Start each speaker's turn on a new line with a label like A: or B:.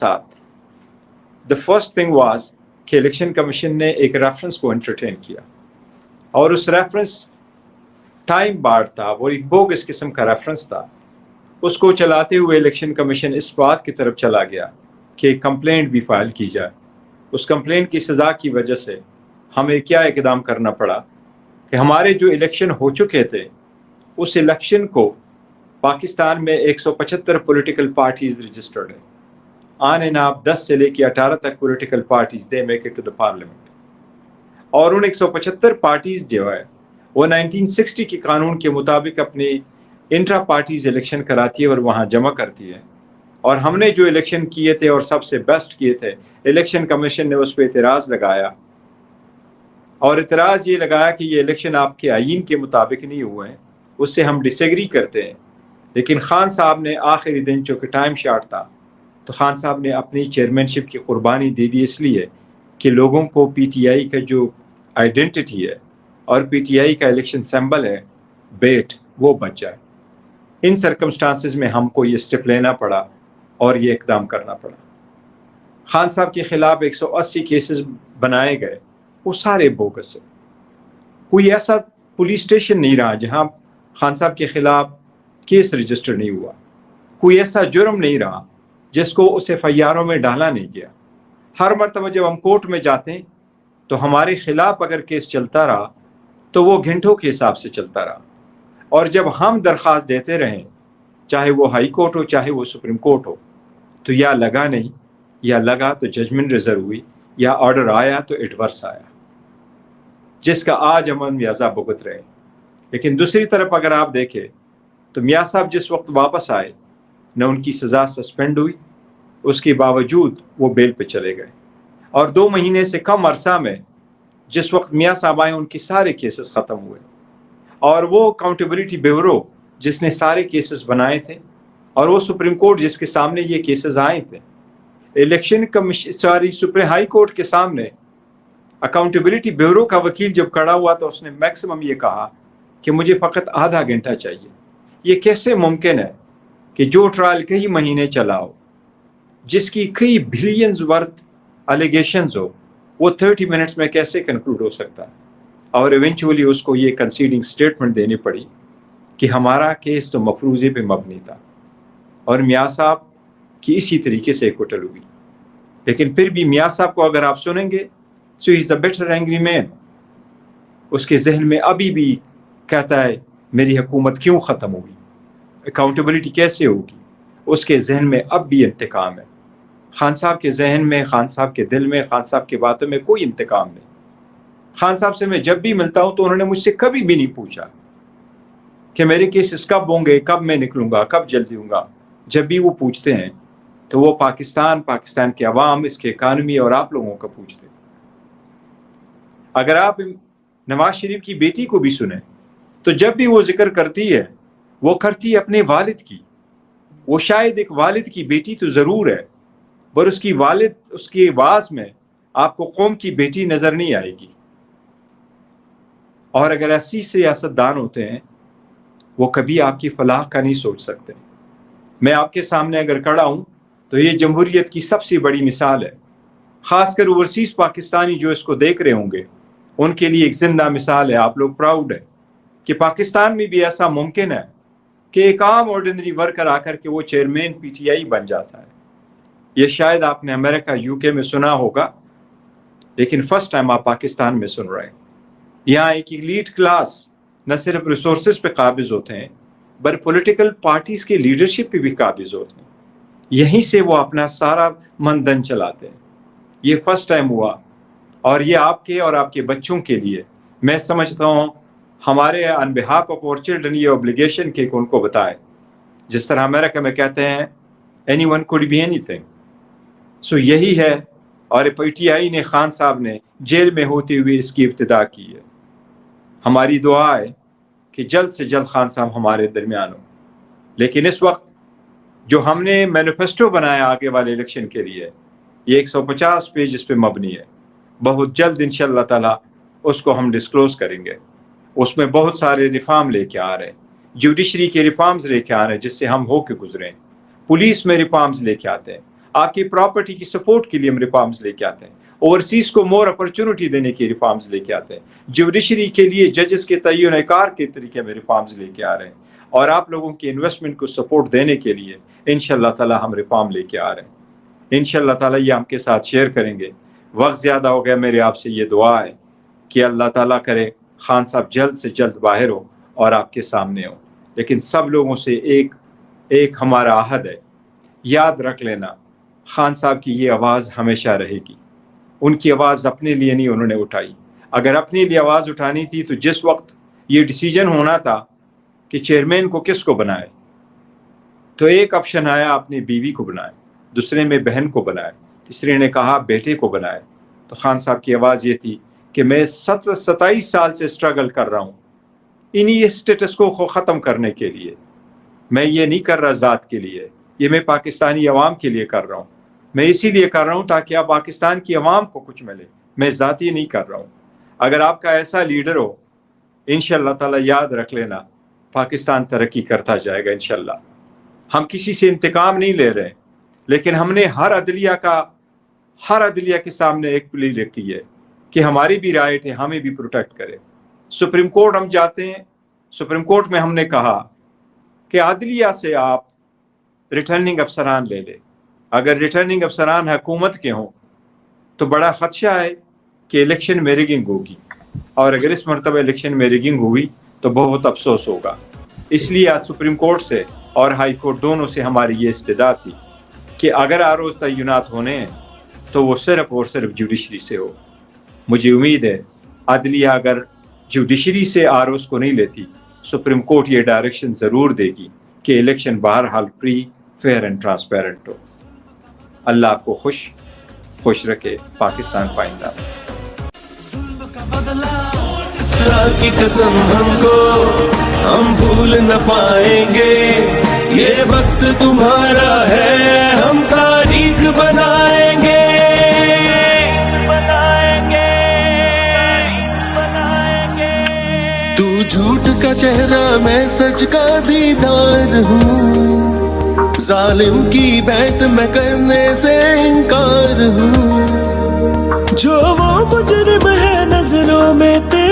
A: साथ the first thing was कि election commission ने एक रेफरेंस को एंटरटेन किया और उस रेफरेंस टाइम बार था, वो एक बोगस किस्म का रेफरेंस था। उसको चलाते हुए इलेक्शन कमीशन इस बात की तरफ चला गया कि कंप्लेंट भी फाइल की जाए। उस कंप्लेंट की सज़ा की वजह से हमें क्या इक़दाम करना पड़ा कि हमारे जो इलेक्शन हो चुके थे उस इलेक्शन को पाकिस्तान में 175 पॉलिटिकल पार्टीज रजिस्टर्ड है। ऑन एंड ऑफ 10 से लेकर 18 तक political parties they make it to the parliament. और उन 175 पार्टीज जो है वो 1960 के कानून के मुताबिक अपनी इंट्रा पार्टीज इलेक्शन कराती है और वहाँ जमा करती है। और हमने जो इलेक्शन किए थे और सबसे बेस्ट किए थे, इलेक्शन कमीशन ने उस पर एतराज़ लगाया और एतराज़ ये लगाया कि ये इलेक्शन आपके आईन के मुताबिक नहीं हुए हैं, उससे हम डिसएग्री करते हैं। लेकिन खान साहब ने आखिरी दिन चूँकि टाइम शॉर्ट था तो खान साहब ने अपनी चेयरमैनशिप की कुर्बानी दे दी, इसलिए कि लोगों को पीटीआई का जो आइडेंटिटी है और पीटीआई का इलेक्शन सिंबल है बेट, वो बच जाए। इन सर्कमस्टांसेस में हमको ये स्टेप लेना पड़ा और ये इक़दाम करना पड़ा। खान साहब के ख़िलाफ़ 180 केसेस बनाए गए, वो सारे बोगस है। कोई ऐसा पुलिस स्टेशन नहीं रहा जहाँ खान साहब के ख़िलाफ़ केस रजिस्टर नहीं हुआ। कोई ऐसा जुर्म नहीं रहा जिसको उस एफआईआरों में डाला नहीं गया। हर मरतबा जब हम कोर्ट में जाते हैं तो हमारे ख़िलाफ़ अगर केस चलता रहा तो वो घंटों के हिसाब से चलता रहा। और जब हम दरख्वास्त देते रहें, चाहे वो हाई कोर्ट हो चाहे वो सुप्रीम कोर्ट हो, तो या लगा नहीं, या लगा तो जजमेंट रिजर्व हुई, या ऑर्डर आया तो एडवर्स आया, जिसका आज हम अंदाज़ा भुगत रहे। लेकिन दूसरी तरफ अगर आप देखें तो मियाँ साहब जिस वक्त वापस आए न उनकी सज़ा सस्पेंड हुई, उसके बावजूद वो बेल पे चले गए। और 2 महीने से कम अरसा में जिस वक्त मियाँ साहब आए उनके सारे केसेस ख़त्म हुए। और वो अकाउंटेबिलिटी ब्यूरो जिसने सारे केसेस बनाए थे और वो सुप्रीम कोर्ट जिसके सामने ये केसेस आए थे, election commission supreme high court के सामने अकाउंटेबिलिटी ब्यूरो का वकील जब खड़ा हुआ तो उसने मैक्सिमम ये कहा कि मुझे फ़कत आधा घंटा चाहिए। ये कैसे मुमकिन है कि जो ट्रायल कई महीने चला हो, जिसकी कई बिलियंस वर्थ एलिगेशंस हो, वो 30 मिनट्स में कैसे कंक्लूड हो सकता है। और इवेंचुअली उसको ये कंसीडिंग स्टेटमेंट देनी पड़ी कि हमारा केस तो मफरूज़े पे मबनी था और मियाँ साहब की इसी तरीके से एक्विटल हुई। लेकिन फिर भी मियाँ साहब को अगर आप सुनेंगे, so he is a better angry man. उसके जहन में अभी भी कहता है मेरी हुकूमत क्यों ख़त्म हुई, अकाउंटेबिलिटी कैसे होगी। उसके जहन में अब भी इंतकाम है। खान साहब के जहन में, खान साहब के दिल में, खान साहब की बातों में कोई इंतकाम नहीं। खान साहब से मैं जब भी मिलता हूँ तो उन्होंने मुझसे कभी भी नहीं पूछा कि मेरे केसेस कब होंगे, कब मैं निकलूँगा, कब जल्दी दूँगा। जब भी वो पूछते हैं तो वो पाकिस्तान के अवाम, इसके इकानमी और आप लोगों का पूछते हैं। अगर आप नवाज शरीफ की बेटी को भी सुने तो जब भी वो जिक्र करती है वो करती है अपने वालिद की। वो शायद एक वालिद की बेटी तो ज़रूर है, पर उसकी वालिद, उसकी आवाज़ में आपको कौम की बेटी नज़र नहीं आएगी। और अगर ऐसी सियासतदान होते हैं वो कभी आपकी फलाह का नहीं सोच सकते। मैं आपके सामने अगर खड़ा हूँ तो ये जमहूरियत की सबसे बड़ी मिसाल है। ख़ासकर ओवरसीज़ पाकिस्तानी जो इसको देख रहे होंगे उनके लिए एक जिंदा मिसाल है। आप लोग प्राउड है कि पाकिस्तान में भी ऐसा मुमकिन है कि एक आम ऑर्डिनरी वर्कर आकर के वो चेयरमैन पीटीआई बन जाता है। ये शायद आपने अमेरिका, यूके में सुना होगा, लेकिन फर्स्ट टाइम आप पाकिस्तान में सुन रहे हैं। यहाँ एक एलीट क्लास न सिर्फ रिसोर्सेज पे काबिज होते हैं बल्कि पॉलिटिकल पार्टीज के लीडरशिप पे भी काबिज होते हैं। यहीं से वो अपना सारा मनदन चलाते हैं। ये फर्स्ट टाइम हुआ और ये आपके और आपके बच्चों के लिए, मैं समझता हूँ हमारे on behalf of our children ये ऑब्लिगेशन के उनको बताए। जिस तरह अमेरिका में कहते हैं anyone could be anything, so यही है। और पीटीआई ने, खान साहब ने जेल में होते हुए इसकी इब्तिदा की है। हमारी दुआ है कि जल्द से जल्द खान साहब हमारे दरमियान हो। लेकिन इस वक्त जो हमने मैनिफेस्टो बनाया आगे वाले इलेक्शन के लिए, ये 150 पेज इस पे मबनी है। बहुत जल्द इंशाअल्लाह ताला उसको हम डिस्क्लोज करेंगे। उसमें बहुत सारे रिफॉर्म लेके आ रहे हैं, जुडिशरी के रिफॉर्म्स लेके आ रहे हैं जिससे हम होके गुजरें, पुलिस में रिफॉर्म्स लेके आते हैं, آپ کی پراپرٹی کی سپورٹ کے لیے ہم ریفارمز لے کے آتے ہیں. اوورسیز کو مور اپرچونٹی دینے کی ریفارمز لے کے آتے ہیں. جوڈیشری کے لیے ججز کے تعین کار کے طریقے میں ریفارمز لے کے آ رہے ہیں. اور آپ لوگوں کی انویسٹمنٹ کو سپورٹ دینے کے لیے انشاءاللہ تعالی ہم ریفارم لے کے آ رہے ہیں. انشاءاللہ تعالی یہ ہم کے ساتھ شیئر کریں گے. وقت زیادہ ہو گیا. میرے آپ سے یہ دعا ہے کہ اللہ تعالیٰ کرے خان صاحب جلد سے جلد باہر ہو اور آپ کے سامنے ہو. لیکن سب لوگوں سے ایک ہمارا عہد ہے. یاد رکھ لینا خان صاحب کی یہ آواز ہمیشہ رہے گی. ان کی آواز اپنے لیے نہیں انہوں نے اٹھائی. اگر اپنے لیے آواز اٹھانی تھی تو جس وقت یہ ڈیسیجن ہونا تھا کہ چیئرمین کو کس کو بنائے, تو ایک آپشن آیا اپنی بیوی کو بنائے, دوسرے میں بہن کو بنائے, تیسرے نے کہا بیٹے کو بنائے. تو خان صاحب کی آواز یہ تھی کہ میں 27 سال سے اسٹرگل کر رہا ہوں انہی اسٹیٹس کو ختم کرنے کے لیے. میں یہ نہیں کر رہا ذات کے لیے, یہ میں پاکستانی عوام کے لیے کر رہا ہوں. میں اسی لیے کر رہا ہوں تاکہ آپ پاکستان کی عوام کو کچھ ملے. میں ذاتی نہیں کر رہا ہوں. اگر آپ کا ایسا لیڈر ہو انشاءاللہ تعالی یاد رکھ لینا پاکستان ترقی کرتا جائے گا انشاءاللہ. ہم کسی سے انتقام نہیں لے رہے, لیکن ہم نے ہر عدلیہ کے سامنے ایک پلی رکھی ہے کہ ہماری بھی رائٹ ہے, ہمیں بھی پروٹیکٹ کرے. سپریم کورٹ ہم جاتے ہیں, سپریم کورٹ میں ہم نے کہا کہ عدلیہ سے آپ ریٹرننگ افسران لے لے. اگر ریٹرننگ افسران حکومت کے ہوں تو بڑا خدشہ ہے کہ الیکشن میں ریگنگ ہوگی, اور اگر اس مرتبہ الیکشن میں ریگنگ ہوئی تو بہت افسوس ہوگا. اس لیے آج سپریم کورٹ سے اور ہائی کورٹ دونوں سے ہماری یہ استدعا تھی کہ اگر آروز تعینات ہونے ہیں تو وہ صرف اور صرف جوڈیشری سے ہو. مجھے امید ہے عدلیہ اگر جوڈیشری سے آروز کو نہیں لیتی, سپریم کورٹ یہ ڈائریکشن ضرور دے گی کہ الیکشن بہرحال فری, فیئر اینڈ ٹرانسپیرنٹ ہو. اللہ آپ کو خوش رکھے. پاکستان پائندہ.
B: کی قسم ہم کو ہم بھول نہ پائیں گے, یہ وقت تمہارا ہے, ہم تاریخ بنائیں گے. تو جھوٹ کا چہرہ میں سچ کا دیدار ہوں, ظالم کی بیعت میں کرنے سے انکار ہوں. جو وہ مجرم ہے نظروں میں تیرے